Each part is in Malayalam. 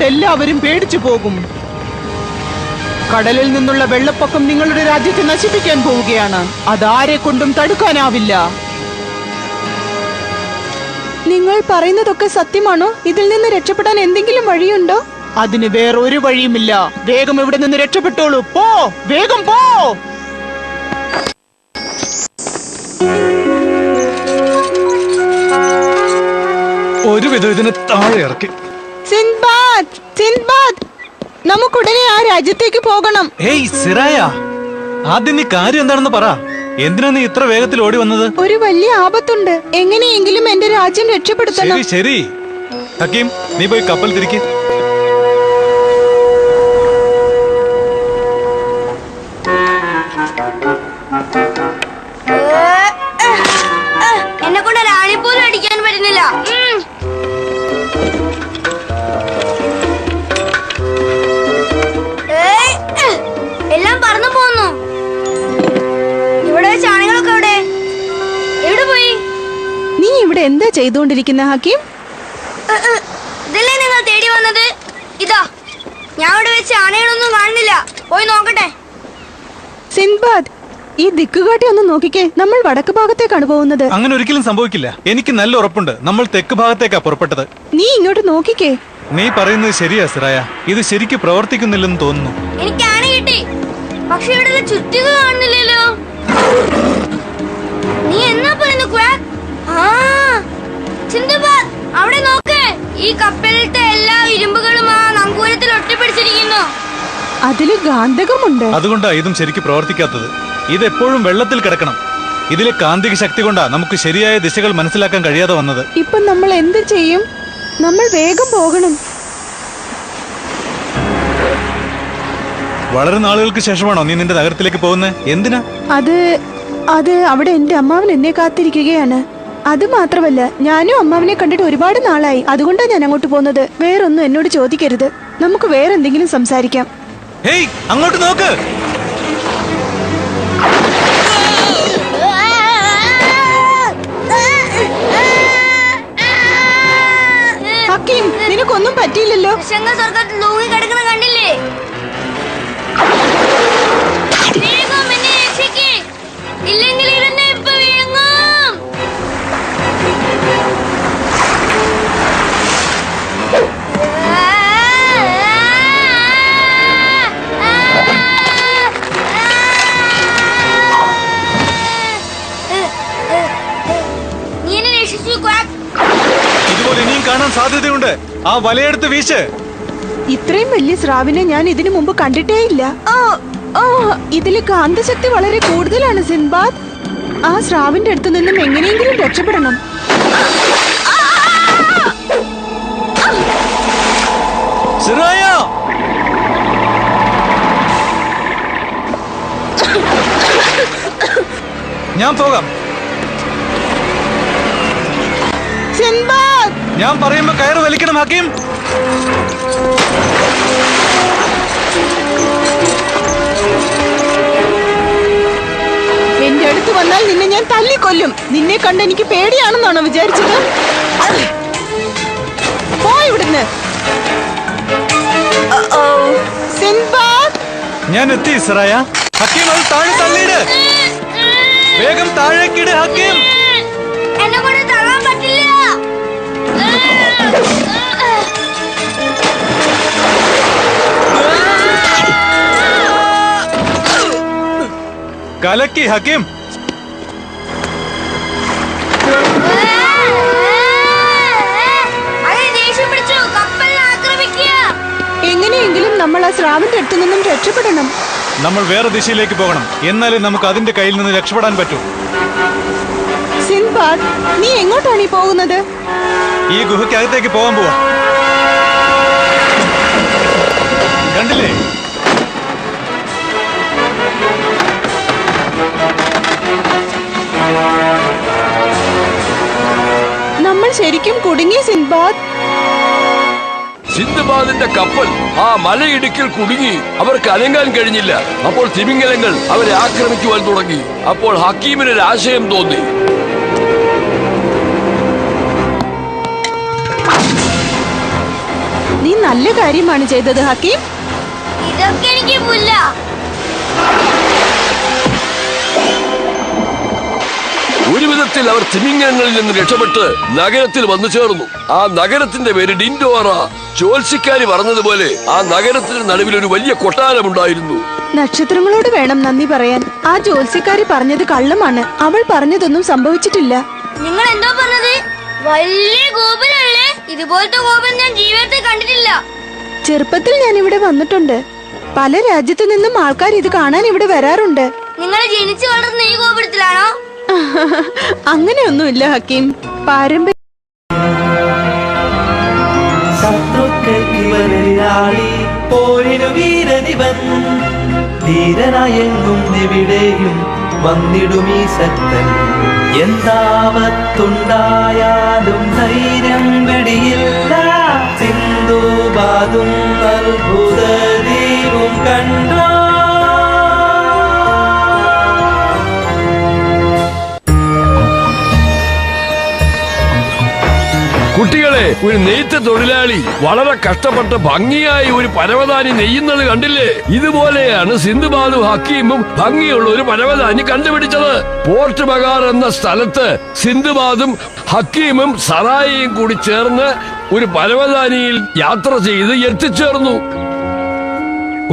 അതുകൊണ്ട് എല്ലാവരും പേടിച്ചു പോകും. കടലിൽ നിന്നുള്ള വെള്ളപ്പൊക്കം നിങ്ങളുടെ രാജ്യത്തെ നശിപ്പിക്കാൻ പോവുകയാണ്. അതാരെ കൊണ്ടും തടുക്കാനാവില്ല. നിങ്ങൾ പറയുന്നതൊക്കെ സത്യമാണോ? ഇതിൽ നിന്ന് രക്ഷപ്പെടാൻ എന്തെങ്കിലും വഴിയുണ്ടോ? അതിന് വേറൊരു വഴിയുമില്ല. വേഗം ഇവിടെ നിന്ന് രക്ഷപ്പെട്ടോളൂ. പോ, വേഗം പോ. ഒരുവിധം ഇതിനെ താഴെ ഇറക്കി. സിൻബാദ്, സിൻബാദ്, നമുക്കുടനെ ആ രാജ്യത്തേക്ക് പോകണം. ഹേയ് സിറായ, ആദ്യം നീ കാര്യം എന്താണെന്ന് പറ. എന്തിനാ നീ ഇത്ര വേഗത്തിൽ ഓടി വന്നത്? ഒരു വലിയ ആപത്തുണ്ട്. എങ്ങനെയെങ്കിലും എന്റെ രാജ്യം രക്ഷപ്പെടുത്തണം. ശരി ശരി. ഹക്കീം, നീ പോയി കപ്പൽ തിരിക്ക്. എന്നെ കൊണ്ട് റാണി പോലും അടിക്കാൻ പറ്റുന്നില്ല. എല്ലാം പറന്നു പോന്നു. ഇവിടെ വെച്ച് ആണുങ്ങളൊക്കെ എവിടെ പോയി? നീ ഇവിടെ എന്താ ചെയ്തുകൊണ്ടിരിക്കുന്ന ഹക്കീം? ഇതല്ലേ നിങ്ങൾ തേടി വന്നത്? ഇതാ, ഞാൻ ഇവിടെ വെച്ച് ആനകളൊന്നും കാണുന്നില്ല. പോയി നോക്കട്ടെ. സിൻബാദ്, ഈ ദിക്കുകാട്ടി ഒന്ന് നോക്കിക്കേ. നമ്മൾ വടക്ക് ഭാഗത്തേക്കാണ് പോകുന്നത്. അങ്ങനെ ഒരിക്കലും സംഭവിക്കില്ല. എനിക്ക് നല്ല ഉറപ്പുണ്ട്. നമ്മൾ തെക്ക് ഭാഗത്തേക്കാ പുറപ്പെട്ടത്. നീ ഇങ്ങോട്ട് നോക്കിക്കേ. നീ പറയുന്നത് ശരിയാ സിറായ. ഇത് ശരിക്ക് പ്രവർത്തിക്കുന്നില്ലെന്ന് തോന്നുന്നു. എനിക്ക് ആന കിട്ടി, പക്ഷെ ഇവിടെ ചുറ്റിക കാണുന്നില്ലല്ലോ. നീ എന്നാ പറയുന്നു ക്വാക്ക്? സിന്ദബാദ്, അവിടെ നോക്ക്. ഈ കപ്പലിലത്തെ എല്ലാ ഇരുമ്പുകളും ആ നങ്കൂരത്തിൽ ഒട്ടിപ്പിടിച്ചിരിക്കുന്നു. അതില് ഗാന്ധകമുണ്ട്. അതുകൊണ്ടാ ഇതും ശരിക്ക് പ്രവർത്തിക്കാത്തത്. ഇതെപ്പോഴും വെള്ളത്തിൽ കിടക്കണം. ഇതിലെ കാന്തിക ശക്തി കൊണ്ടാ നമുക്ക് ശരിയായ ദിശകൾ മനസ്സിലാക്കാൻ കഴിയാതെ വന്നത്. ഇപ്പൊ നമ്മൾ എന്ത് ചെയ്യും? നമ്മൾ വേഗം പോകണം. വളരെ നാളുകൾക്ക് ശേഷമാണോ നീ നിന്റെ നഗരത്തിലേക്ക് പോകുന്നത്? എന്തിനാ? അത് അവിടെ എന്റെ അമ്മാവൻ എന്നെ കാത്തിരിക്കുകയാണ്. അത് മാത്രമല്ല, ഞാനും അമ്മാവനെ കണ്ടിട്ട് ഒരുപാട് നാളായി. അതുകൊണ്ടാണ് ഞാൻ അങ്ങോട്ട് പോകുന്നത്. വേറൊന്നും എന്നോട് ചോദിക്കരുത്. നമുക്ക് വേറെന്തെങ്കിലും സംസാരിക്കാം. ഹേയ്, അങ്ങോട്ട് നോക്ക്. ഹക്കീം, നിനക്കൊന്നും പറ്റിയില്ലല്ലോ. സ്വർഗത്തിൽ ലൂങ്ങി കിടക്കുന്ന കണ്ടില്ലേ? ഇല്ലെങ്കിൽ ഇരുന്ന് ഇപ്പൊ വീങ്ങും. നീ എന്നെ രക്ഷിച്ചു ക്വാക്ക്. ഇതുപോലെ ഇനിയും കാണാൻ സാധ്യതയുണ്ട്. ആ വലയെടുത്ത് വീശ്. ഇത്രയും വലിയ സ്രാവിനെ ഞാൻ ഇതിനു മുമ്പ് കണ്ടിട്ടേ ഇല്ല. ഇതില് കാന്തശക്തി വളരെ കൂടുതലാണ് സിൻബാദ്. ആ സ്രാവിന്റെ അടുത്ത് നിന്നും എങ്ങനെയെങ്കിലും രക്ഷപ്പെടണം. സിറായ, ഞാൻ പോകാം. സിൻബാദ്, ഞാൻ പറയുമ്പോ കയറ് വലിക്കണം ഹക്കീം. എന്റെ അടുത്ത് വന്നാൽ നിന്നെ ഞാൻ തല്ലിക്കൊല്ലും. നിന്നെ കണ്ട് എനിക്ക് പേടിയാണെന്നാണോ വിചാരിച്ചത്? പോ ഇവിടുന്ന്. സിൻബാദ്, ഞാൻ എത്തി സിറായ. ഹക്കീം, അത് താഴെ തള്ളിയിട്. വേഗം താഴേക്കിട് ഹക്കീം. എന്നെ കൊണ്ട് തള്ളാൻ പറ്റില്ല. കലക്കി ഹക്കീം. എങ്ങനെയെങ്കിലും നമ്മൾ ആ സ്രാവിന്റെ അടുത്ത് നിന്നും രക്ഷപ്പെടണം. നമ്മൾ വേറെ ദിശയിലേക്ക് പോകണം. എന്നാലേ നമുക്ക് അതിന്റെ കയ്യിൽ നിന്ന് രക്ഷപ്പെടാൻ പറ്റൂ. സിൻബാദ്, നീ എങ്ങോട്ടാണ് ഈ പോകുന്നത്? ഈ ഗുഹയ്ക്കകത്തേക്ക് പോകാൻ പോവാ. കണ്ടില്ലേ? നമ്മൾ ശരിക്കും കുടുങ്ങി സിൻബാദ്. സിന്ദബാദിന്റെ കപ്പൽ ആ മലയിടുക്കിൽ കുടുങ്ങി. അവർക്ക് അനങ്ങാൻ കഴിഞ്ഞില്ല. അപ്പോൾ തിമിംഗലങ്ങൾ അവരെ ആക്രമിക്കുവാൻ തുടങ്ങി. അപ്പോൾ ഹക്കീമിന് ഒരു ആശയം തോന്നി. നീ നല്ല കാര്യമാണ് ചെയ്തത് ഹക്കീം. ഇതൊക്കെ എനിക്ക് പുല്ല. ഒരു വിധത്തിൽ അവർ തിമിംഗലങ്ങളിൽ നിന്ന് രക്ഷപ്പെട്ട് നഗരത്തിൽ വന്നു ചേർന്നു. ആ നഗരത്തിന്റെ പേര് ഡിൻഡോറ. ചോൽസിക്കാരി പറഞ്ഞതുപോലെ ആ നഗരത്തിന് നടുവിൽ ഒരു വലിയ കൊട്ടാരമുണ്ടായിരുന്നു. നക്ഷത്രങ്ങളോട് വേണം നന്ദി പറയാൻ. ആ ജോത്സ്യക്കാരി പറഞ്ഞത് കള്ളമാണ്. അവൾ പറഞ്ഞതൊന്നും സംഭവിച്ചിട്ടില്ല. നിങ്ങൾ എന്തോ പറഞ്ഞത്? വലിയ ഗോപുരല്ലേ? ഇതുപോലത്തെ ഗോപുരം ഞാൻ ജീവിതത്തിൽ കണ്ടിട്ടില്ല. ചെറുപ്പത്തിൽ ഞാൻ ഇവിടെ വന്നിട്ടുണ്ട്. പല രാജ്യത്തു നിന്നും ആൾക്കാർ ഇത് കാണാൻ ഇവിടെ വരാറുണ്ട്. നിങ്ങൾ ജനിച്ചു വളർന്ന ഈ ഗോപുരത്തിലാണോ? അങ്ങനെയൊന്നുമില്ല ഹക്കീം. പാരമ്പര്യം പോരിനു വീരനിവൻ ധീരനായെങ്ങും എവിടെയും വന്നിടുമീ ശക്തൻ. എന്താപത്തുണ്ടായാലും ധൈര്യം വെടിയില്ല. സിന്ധുബാദും അത്ഭുത ദീപും കണ്ടോ. കുട്ടികളെ, ഒരു നെയ്ത്ത് തൊഴിലാളി വളരെ കഷ്ടപ്പെട്ട് ഭംഗിയായി ഒരു പരവതാനി നെയ്യുന്നത് കണ്ടില്ലേ? ഇതുപോലെയാണ് സിന്ധുബാദും ഹക്കീമും ഭംഗിയുള്ള ഒരു പരവതാനി കണ്ടുപിടിച്ചത്. പോർട്ട് ബഗാർ എന്ന സ്ഥലത്ത് സിന്ധുബാദും ഹക്കീമും സറായിയും കൂടി ചേർന്ന് ഒരു പരവതാനിയിൽ യാത്ര ചെയ്ത് എത്തിച്ചേർന്നു.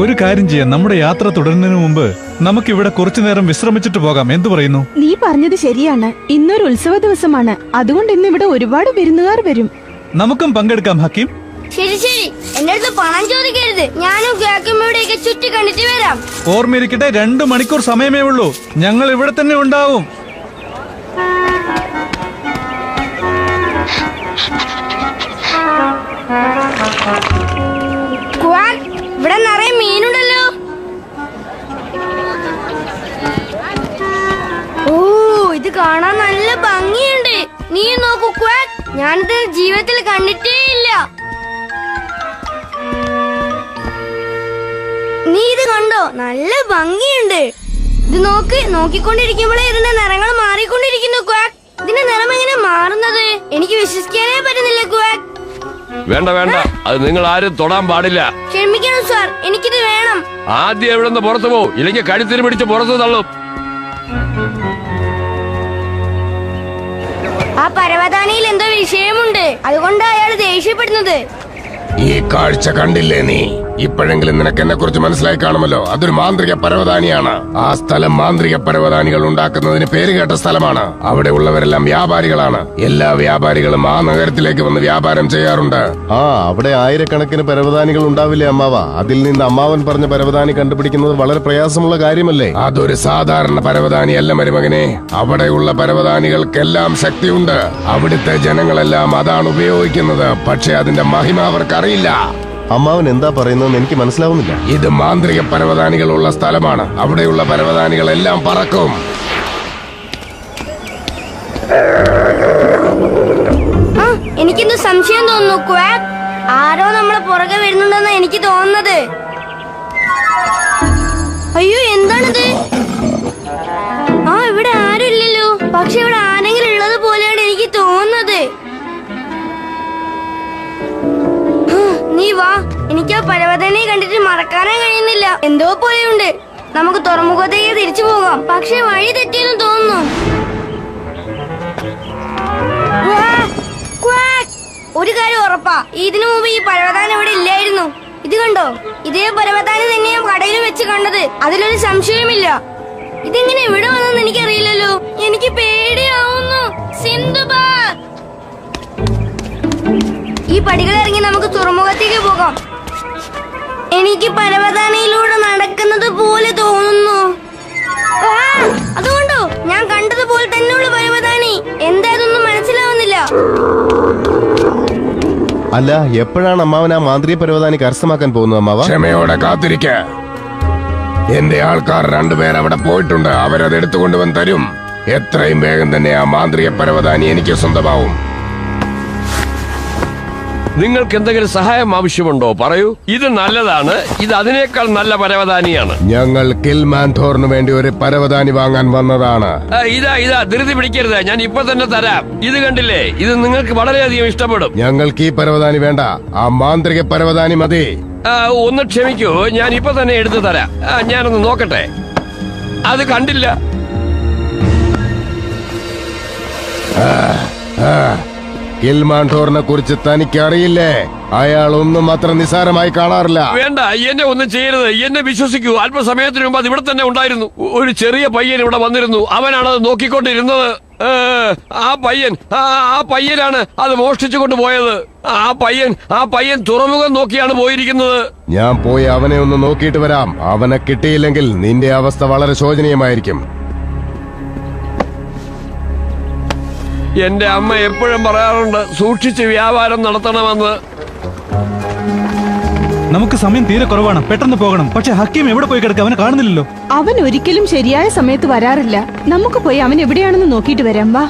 ഒരു കാര്യം ചെയ്യാം, നമ്മുടെ യാത്ര തുടരുന്നതിന് മുമ്പ് നമുക്കിവിടെ കുറച്ചു നേരം വിശ്രമിച്ചിട്ട് പോകാം. എന്തു പറയുന്നു? നീ പറഞ്ഞത് ശരിയാണ്. ഇന്നൊരു ഉത്സവ ദിവസമാണ്. അതുകൊണ്ട് ഇന്ന് ഇവിടെ ഒരുപാട് വിരുന്നുകാർ വരും. നമുക്കും പങ്കെടുക്കാം ഹക്കീം. ശരി ശരി, എന്റെ അടുത്ത് പണം ചോദിക്കരുത്. ഞാനും കേക്കുമ്മയുടെയൊക്കെ ചുറ്റി കണ്ടിട്ട് വരാം. ഓർമ്മയിരിക്കട്ടെ, 2 മണിക്കൂർ സമയമേ ഉള്ളൂ. ഞങ്ങൾ ഇവിടെ തന്നെ ഉണ്ടാവും. ഇവിടെ നിറയെ മീനുണ്ടല്ലോ. ഓ, ഇത് കാണാൻ നല്ല ഭംഗിയുണ്ട്. നീ നോക്കൂ ക്വാക്ക്, ഞാനിത് ജീവിതത്തിൽ കണ്ടിട്ടേ ഇല്ല. നീ ഇത് കണ്ടോ? നല്ല ഭംഗിയുണ്ട്. ഇത് നോക്ക്, നോക്കിക്കൊണ്ടിരിക്കുമ്പോഴേ ഇതിന്റെ നിറങ്ങൾ മാറിക്കൊണ്ടിരിക്കുന്നു ക്വാക്ക്. ഇതിന്റെ നിറം എങ്ങനെ മാറുന്നത്? എനിക്ക് വിശ്വസിക്കാനേ പറ്റുന്നില്ല ക്വാക്ക്. വേണ്ട വേണ്ട, അത് നിങ്ങൾ ആരും തൊടാൻ പാടില്ല. ക്ഷമിക്കണം സാർ, എനിക്കിത് വേണം. ആദ്യം എവിടെ നിന്ന് പുറത്തു പോ, ഇല്ലെങ്കിൽ കഴുത്തിന് പിടിച്ച് പുറത്തു തള്ളും. ആ പരവതാനിയിൽ എന്തോ വിഷയമുണ്ട്. അതുകൊണ്ട് അയാൾ ദേഷ്യപ്പെടുന്നത്. ഈ കാഴ്ച കണ്ടില്ലേ നീ? ഇപ്പോഴെങ്കിലും നിനക്ക് എന്നെ കുറിച്ച് മനസ്സിലായി കാണുമല്ലോ. അതൊരു മാന്ത്രിക പരവതാനിയാണ്. ആ സ്ഥലം മാന്ത്രിക പരവതാനികൾ ഉണ്ടാക്കുന്നതിന് പേരുകേട്ട സ്ഥലമാണ്. അവിടെ ഉള്ളവരെല്ലാം വ്യാപാരികളാണ്. എല്ലാ വ്യാപാരികളും ആ നഗരത്തിലേക്ക് വന്ന് വ്യാപാരം ചെയ്യാറുണ്ട്. ആ, അവിടെ ആയിരക്കണക്കിന് പരവതാനികൾ ഉണ്ടാവില്ലേ അമ്മാവ? അതിൽ നിന്ന് അമ്മാവൻ പറഞ്ഞ പരവതാനി കണ്ടുപിടിക്കുന്നത് വളരെ പ്രയാസമുള്ള കാര്യമല്ലേ? അതൊരു സാധാരണ പരവതാനിയല്ല മരുമകനെ. അവിടെയുള്ള പരവതാനികൾക്കെല്ലാം ശക്തിയുണ്ട്. അവിടുത്തെ ജനങ്ങളെല്ലാം അതാണ് ഉപയോഗിക്കുന്നത്. പക്ഷെ അതിന്റെ മഹിമ അവർക്കറിയില്ല. അമ്മാവൻ എന്താ പറയുന്നതെന്ന് എനിക്ക് മനസ്സിലാവുന്നില്ല. ഇത് മാന്ത്രിക പരവതാനികളുള്ള സ്ഥലമാണ്. അവിടെയുള്ള പരവതാനികളെല്ലാം പറക്കും. എനിക്കിന്ന് സംശയം തോന്നുന്നു ക്വാക്ക്. ആരോ നമ്മളെ പുറകെ വരുന്നുണ്ടെന്ന് എനിക്ക് തോന്നുന്നത്. അയ്യോ, എന്താണിത്? ആ, ഇവിടെ ആരും ഇല്ലല്ലോ. പക്ഷെ ഇവിടെ ആരെങ്കിലും ഉള്ളത് പോലെയാണ് എനിക്ക് തോന്നുന്നത്. നീ വാ, എനിക്ക് ആ പരവതാനിയെ കണ്ടിട്ട് മറക്കാനേ കഴിയുന്നില്ല. എന്തോ പോലെയുണ്ട്. നമുക്ക് തുറമുഖത്തേക്ക് തിരിച്ചു പോകാം. പക്ഷെ വഴി തെറ്റിയെന്ന് തോന്നുന്നു. ഒരു കാര്യം ഉറപ്പാ, ഇതിനു മുമ്പ് ഈ പരവതാനി ഇവിടെ ഇല്ലായിരുന്നു. ഇത് കണ്ടോ? ഇതേ പരവതാനി തന്നെ ഞാൻ കടയിൽ വെച്ച് കണ്ടത്. അതിലൊരു സംശയമില്ല. ഇതെങ്ങനെ ഇവിടെ വന്നെന്ന് എനിക്കറിയില്ലല്ലോ. എനിക്ക് പേടിയാവുന്നു. സിന്ധുബാദ്, ഈ പടികൾ ഇറങ്ങി നമുക്ക് തുറമുഖത്തേക്ക് പോകാം. എനിക്ക് പരവതാനിയിലൂടെ നടക്കുന്നത് പോലെ തോന്നുന്നു. അതുകൊണ്ടോ? ഞാൻ കണ്ടതുപോലെ തന്നെയുള്ള പരവതാനി. എന്താ ഇതൊന്നും മനസ്സിലാവുന്നില്ല. അല്ല, എപ്പോഴാണ് അമ്മാവൻ ആ മാന്ത്രിക പരവതാനി കരസ്ഥമാക്കാൻ പോകുന്നത് അമ്മാവ? ക്ഷമയോടെ കാത്തിരിക്ക. എന്റെ ആൾക്കാർ 2 പേർ അവിടെ പോയിട്ടുണ്ട്. അവരത് എടുത്തുകൊണ്ടുവന്ന് തരും. എത്രയും വേഗം തന്നെ ആ മാന്ത്രിക പരവതാനി എനിക്ക് സ്വന്തമാവും. നിങ്ങൾക്ക് എന്തെങ്കിലും സഹായം ആവശ്യമുണ്ടോ പറയൂ. ഇത് നല്ലതാണ്, ഇത് അതിനേക്കാൾ നല്ല പരവതാനിയാണ്. ഞങ്ങൾ കിൽമാൻഥോറിന് വേണ്ടി ഒരു പരവതാനി വാങ്ങാൻ വന്നതാണ്. ഇതാ ധൃതി പിടിക്കരുത്, ഞാൻ ഇപ്പൊ തന്നെ തരാം. ഇത് കണ്ടില്ലേ, ഇത് നിങ്ങൾക്ക് വളരെയധികം ഇഷ്ടപ്പെടും. ഞങ്ങൾക്ക് ഈ പരവതാനി വേണ്ട, ആ മാന്ത്രിക പരവതാനി മതി. ഒന്ന് ക്ഷമിക്കൂ, ഞാൻ ഇപ്പൊ തന്നെ എടുത്തു തരാം. ഞാനൊന്ന് നോക്കട്ടെ. അത് കണ്ടില്ല. കിൽമാൻഥോറിനെ കുറിച്ച് തനിക്ക് അറിയില്ലേ? അയാൾ ഒന്നും അത്ര നിസാരമായി കാണാറില്ല. വേണ്ട, എന്നെ ഒന്നും ചെയ്യരുത്, എന്നെ വിശ്വസിക്കൂ. അല്പസമയത്തിന് മുമ്പ് അത് ഇവിടെ തന്നെ ഉണ്ടായിരുന്നു. ഒരു ചെറിയ പയ്യൻ ഇവിടെ വന്നിരുന്നു, അവനാണ് അത് നോക്കിക്കൊണ്ടിരുന്നത്. ആ പയ്യനാണ് അത് മോഷ്ടിച്ചു കൊണ്ടുപോയത്. ആ പയ്യൻ തുറമുഖം നോക്കിയാണ് പോയിരിക്കുന്നത്. ഞാൻ പോയി അവനെ ഒന്ന് നോക്കിയിട്ട് വരാം. അവനെ കിട്ടിയില്ലെങ്കിൽ നിന്റെ അവസ്ഥ വളരെ ശോചനീയമായിരിക്കും. എന്റെ അമ്മ എപ്പോഴും പറയാറുണ്ട്, സൂക്ഷിച്ച് വ്യാപാരം നടത്തണമെന്ന്. നമുക്ക് സമയം തീരെ കുറവാണ്, പെട്ടെന്ന് പോകണം. പക്ഷെ ഹക്കീം എവിടെ പോയി കിടക്കുക? അവനെ കാണുന്നില്ലല്ലോ. അവൻ ഒരിക്കലും ശരിയായ സമയത്ത് വരാറില്ല. നമുക്ക് പോയി അവൻ എവിടെയാണെന്ന് നോക്കിയിട്ട് വരാം. വാ.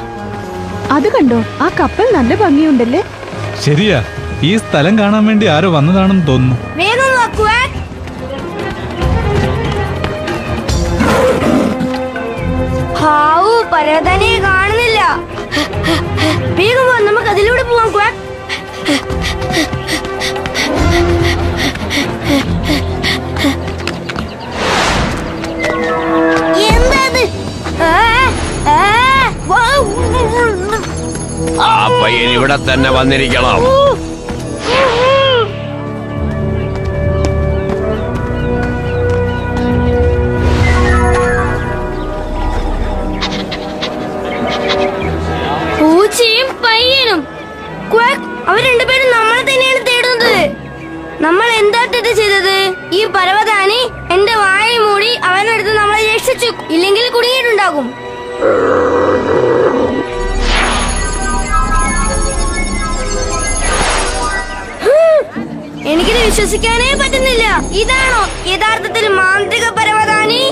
അത് കണ്ടോ, ആ കപ്പൽ നല്ല ഭംഗിയുണ്ടല്ലേ? ശരിയാ, ഈ സ്ഥലം കാണാൻ വേണ്ടി ആരോ വന്നതാണെന്ന് തോന്നുന്നു. വേഗം വാ, ക്വാക്ക്. ഹാവൂ, പരവതാനിയെ കാണുന്നില്ല. വേഗം വാ, നമുക്ക് അതിലൂടെ പോവാം ക്വാക്ക്. എന്താത്? ആ പയ്യൻ ഇവിടെ തന്നെ വന്നിരിക്കണം. പൂച്ചയും പയ്യനും. ക്വാക്ക്, അവർ രണ്ടുപേരും നമ്മളെ തന്നെയാണ് തേടുന്നത്. നമ്മൾ എന്താ തെറ്റ് ചെയ്തത്? ഈ പരവതാനി എന്റെ വായ മൂടി അവനടുത്ത് നമ്മളെ രക്ഷിച്ചു. ഇല്ലെങ്കിൽ കുടുങ്ങിയിട്ടുണ്ടാകും. എനിക്കിത് വിശ്വസിക്കാനേ പറ്റുന്നില്ല. ഇതാണോ യഥാർത്ഥത്തിൽ മാന്ത്രിക പരവതാനി?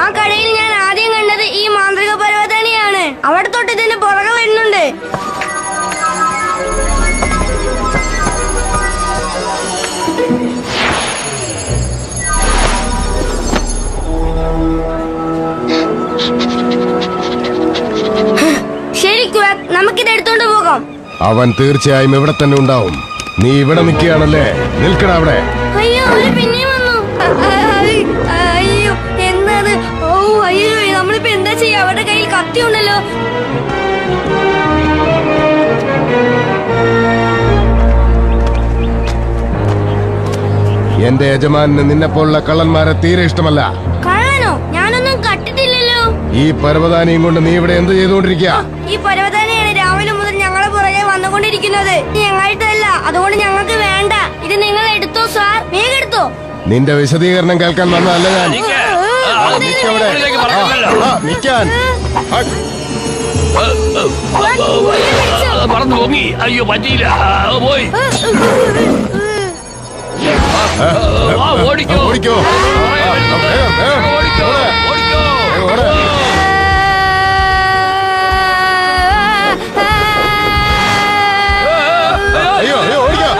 ആ കടയിൽ ഞാൻ ആദ്യം കണ്ടത് ഈ മാന്ത്രിക പരവതാനിയാണ്. അവിടെ തൊട്ട് ഇതിന്റെ പുറകെ വരുന്നുണ്ട്. ശരി ക്വാക്ക്, നമുക്കിത് എടുത്തോണ്ട് പോകാം. അവൻ തീർച്ചയായും ഇവിടെ തന്നെ ഉണ്ടാവും. നീ ഇവിടെ നിൽക്കുകയാണല്ലേ? നിൽക്കണ അവിടെ. അയ്യോ, അവര് പിന്നെയും വന്നു. അയ്യോ, എന്താണ്? ഓ അയ്യോ, നമ്മളിപ്പോ എന്താ ചെയ്യാ? അവരുടെ കയ്യിൽ കത്തി ഉണ്ടല്ലോ. എന്റെ യജമാനന് നിന്നെ പോലുള്ള കള്ളന്മാരെ തീരെ ഇഷ്ടമല്ല. കള്ളനോ? ഞാനൊന്നും കട്ടിട്ടില്ലല്ലോ. ഈ പരവതാനിയും കൊണ്ട് നീ ഇവിടെ എന്ത് ചെയ്തുകൊണ്ടിരിക്കുക? ഈ പരവതാനിയാണ് രാവിലെ മുതൽ ഞങ്ങളെ പുറകെ വന്നുകൊണ്ടിരിക്കുന്നത്. ഞങ്ങൾക്കല്ല, അതുകൊണ്ട് ഞങ്ങൾക്ക് വേണ്ട. ഇത് നിങ്ങൾ എടുത്തോ സാർ, വേഗം എടുത്തോ. നിന്റെ വിശദീകരണം കേൾക്കാൻ വന്നതല്ല ഞാൻ. നിക്കവിടെ. നിക്കാൻ. പറന്നു പോങ്ങി. അയ്യോ, പറ്റിയില്ല. പോയി. ഓടിക്കോ, ഓടിക്കോ. ഓടിക്കോ, ഓടിക്കോ. അയ്യോ അയ്യോ, ഓടിക്കോ.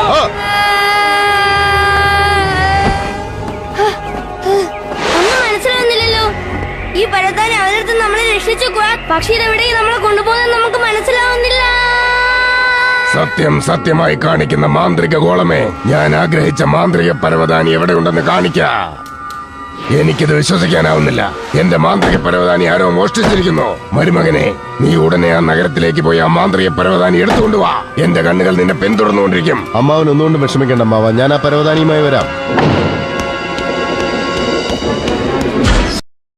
ഒന്നും മനസ്സിലാവുന്നില്ലല്ലോ. ഈ പരവതാനി അവരടുത്ത് നമ്മളെ രക്ഷിച്ചു ക്വാക്ക്. പക്ഷേ ഇതെവിടേക്ക് നമ്മളെ കൊണ്ടുപോകുന്നത് നമുക്ക് മനസ്സിലാവുന്നില്ല. സത്യം സത്യമായി കാണിക്കുന്ന മാന്ത്രിക ഗോളമേ, ഞാൻ ആഗ്രഹിച്ച മാന്ത്രിക പരവതാനി എവിടെയുണ്ടെന്ന് കാണിക്ക. എനിക്കിത് വിശ്വസിക്കാനാവുന്നില്ല. എന്റെ മാന്ത്രിക പരവതാനി ആരോ മോഷ്ടിച്ചിരിക്കുന്നു. മരുമകനെ, നീ ഉടനെ ആ നഗരത്തിലേക്ക് പോയി ആ മാന്ത്രിക പരവതാനി എടുത്തുകൊണ്ടുവാ. എന്റെ കണ്ണുകൾ നിന്നെ പിന്തുടർന്നുകൊണ്ടിരിക്കും. അമ്മാവൻ ഒന്നുകൊണ്ട് വിഷമിക്കേണ്ട അമ്മാവ, ഞാൻ ആ പരവതാനിയുമായി വരാം.